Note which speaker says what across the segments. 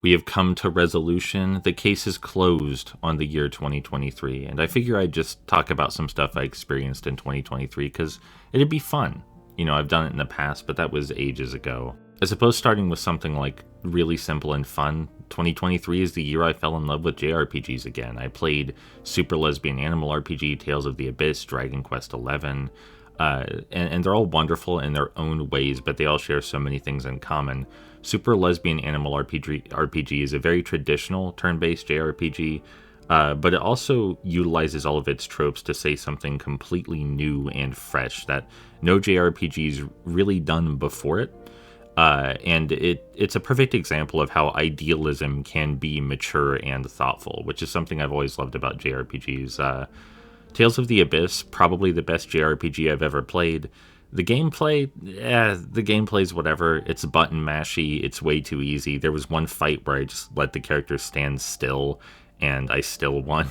Speaker 1: We have come to resolution. The case is closed on the year 2023, and I figure I'd just talk about some stuff I experienced in 2023 because it'd be fun. I've done it in the past, but that was ages ago. I suppose starting with something like really simple and fun, 2023 is the year I fell in love with JRPGs again. I played Super Lesbian Animal RPG, Tales of the Abyss, Dragon Quest XI, and they're all wonderful in their own ways, but they all share so many things in common. Super Lesbian Animal RPG is a very traditional turn-based JRPG, but it also utilizes all of its tropes to say something completely new and fresh that no JRPG's really done before it. And it's a perfect example of how idealism can be mature and thoughtful, which is something I've always loved about JRPGs. Tales of the Abyss, probably the best JRPG I've ever played. The gameplay's whatever. It's button mashy. It's way too easy. There was one fight where I just let the character stand still, and I still won.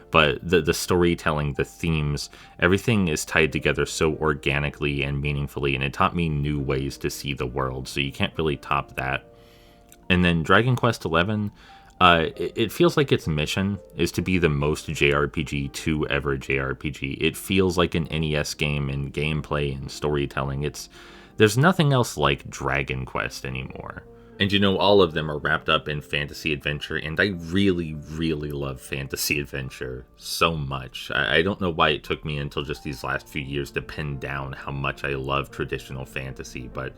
Speaker 1: But the storytelling, the themes, everything is tied together so organically and meaningfully, and it taught me new ways to see the world, so you can't really top that. And then Dragon Quest XI, it feels like its mission is to be the most JRPG to ever JRPG. It feels like an NES game in gameplay and storytelling. There's nothing else like Dragon Quest anymore. And all of them are wrapped up in fantasy adventure, and I really, really love fantasy adventure so much. I don't know why it took me until just these last few years to pin down how much I love traditional fantasy, but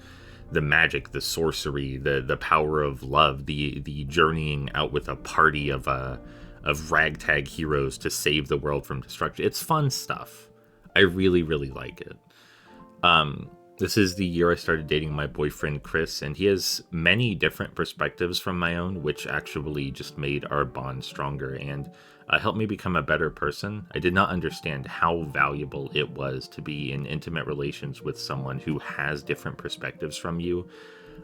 Speaker 1: the magic, the sorcery, the power of love, the journeying out with a party of ragtag heroes to save the world from destruction. It's fun stuff. I really, really like it. This is the year I started dating my boyfriend Chris, and he has many different perspectives from my own, which actually just made our bond stronger and helped me become a better person. I did not understand how valuable it was to be in intimate relations with someone who has different perspectives from you.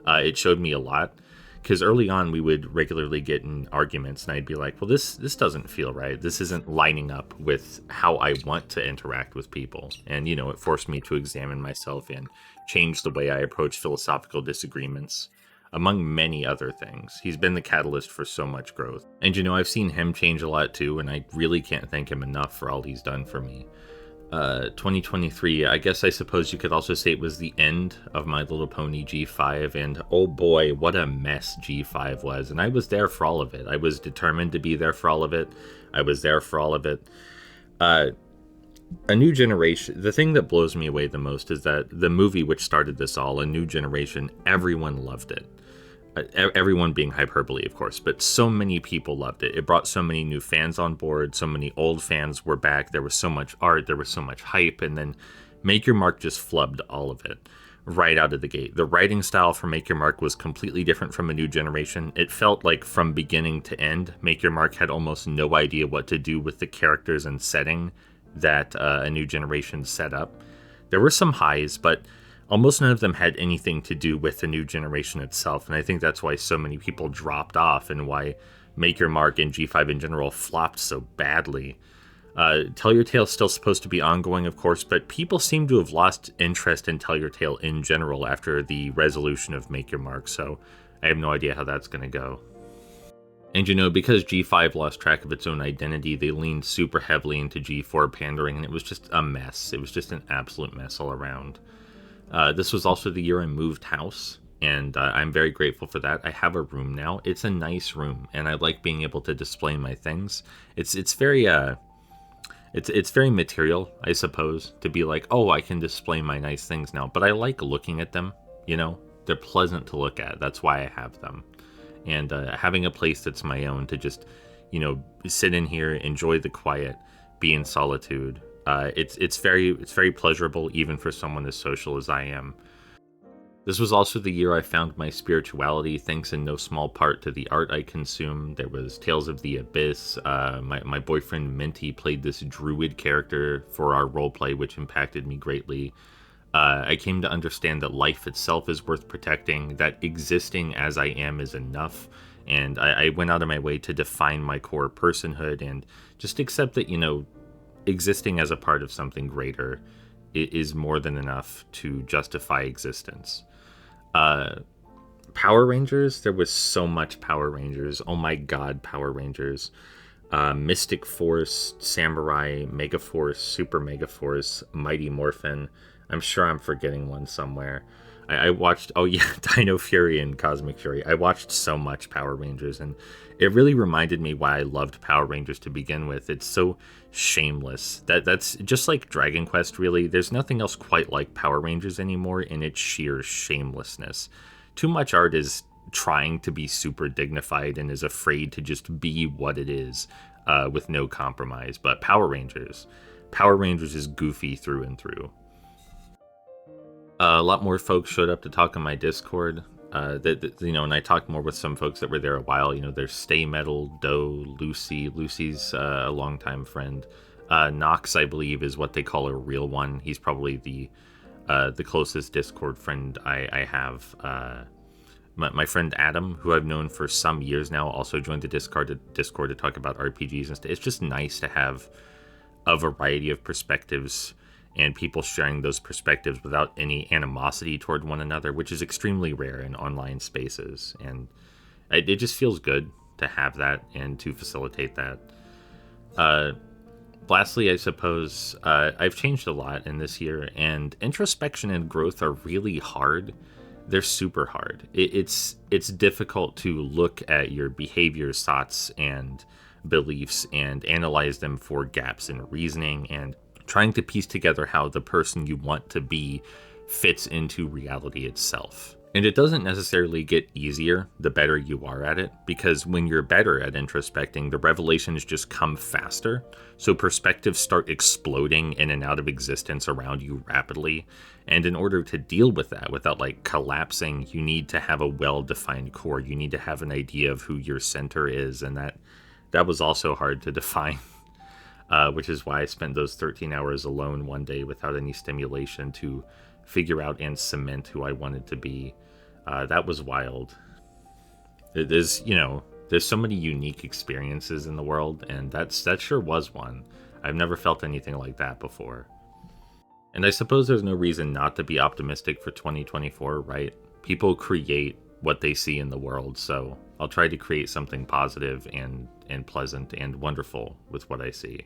Speaker 1: It showed me a lot, because early on we would regularly get in arguments, and I'd be like, well, this doesn't feel right. This isn't lining up with how I want to interact with people. And it forced me to examine myself and change the way I approach philosophical disagreements, among many other things. He's been the catalyst for so much growth. And I've seen him change a lot too, and I really can't thank him enough for all he's done for me. 2023, I suppose you could also say it was the end of My Little Pony G5, and oh boy, what a mess G5 was. And I was there for all of it. I was determined to be there for all of it. I was there for all of it. A New Generation, the thing that blows me away the most is that the movie which started this all, A New Generation, everyone loved it. Everyone being hyperbole, of course, but so many people loved it. It brought so many new fans on board. So many old fans were back. There was so much art. There was so much hype. And then Make Your Mark just flubbed all of it right out of the gate. The writing style for Make Your Mark was completely different from A New Generation. It felt like from beginning to end, Make Your Mark had almost no idea what to do with the characters and setting that A New Generation set up. There were some highs, but almost none of them had anything to do with the New Generation itself, and I think that's why so many people dropped off and why Make Your Mark and G5 in general flopped so badly. Tell Your Tale is still supposed to be ongoing, of course, but people seem to have lost interest in Tell Your Tale in general after the resolution of Make Your Mark, so I have no idea how that's going to go. And because G5 lost track of its own identity, they leaned super heavily into G4 pandering, and it was just a mess. It was just an absolute mess all around. This was also the year I moved house, and I'm very grateful for that. I have a room now. It's a nice room, and I like being able to display my things. It's very it's very material, I suppose, to be like, oh, I can display my nice things now. But I like looking at them. They're pleasant to look at. That's why I have them. And having a place that's my own to just, sit in here, enjoy the quiet, be in solitude. It's very pleasurable, even for someone as social as I am. This was also the year I found my spirituality, thanks in no small part to the art I consumed. There was Tales of the Abyss. My boyfriend Minty played this druid character for our roleplay, which impacted me greatly. I came to understand that life itself is worth protecting, that existing as I am is enough, and I went out of my way to define my core personhood and just accept that, existing as a part of something greater is more than enough to justify existence. Power Rangers, there was so much Power Rangers. Oh my god, Power Rangers. Mystic Force, Samurai, Megaforce, Super Megaforce, Mighty Morphin. I'm sure I'm forgetting one somewhere. I watched, oh yeah, Dino Fury and Cosmic Fury. I watched so much Power Rangers, and it really reminded me why I loved Power Rangers to begin with. It's so shameless. That's just like Dragon Quest, really. There's nothing else quite like Power Rangers anymore in its sheer shamelessness. Too much art is trying to be super dignified and is afraid to just be what it is, with no compromise. But Power Rangers is goofy through and through. A lot more folks showed up to talk on my Discord. And I talked more with some folks that were there a while. There's Stay Metal, Doe, Lucy. Lucy's a longtime friend. Nox, I believe, is what they call a real one. He's probably the closest Discord friend I have. My friend Adam, who I've known for some years now, also joined the Discord to talk about RPGs and stuff. It's just nice to have a variety of perspectives and people sharing those perspectives without any animosity toward one another, which is extremely rare in online spaces. And it just feels good to have that and to facilitate that. Lastly, I suppose I've changed a lot in this year, and introspection and growth are really hard. They're super hard. It's difficult to look at your behaviors, thoughts, and beliefs and analyze them for gaps in reasoning and trying to piece together how the person you want to be fits into reality itself. And it doesn't necessarily get easier the better you are at it, because when you're better at introspecting, the revelations just come faster. So perspectives start exploding in and out of existence around you rapidly. And in order to deal with that without collapsing, you need to have a well-defined core. You need to have an idea of who your center is, and that was also hard to define. Which is why I spent those 13 hours alone one day without any stimulation to figure out and cement who I wanted to be. That was wild. There's so many unique experiences in the world, and that sure was one. I've never felt anything like that before. And I suppose there's no reason not to be optimistic for 2024, right? People create what they see in the world, so I'll try to create something positive and pleasant and wonderful with what I see.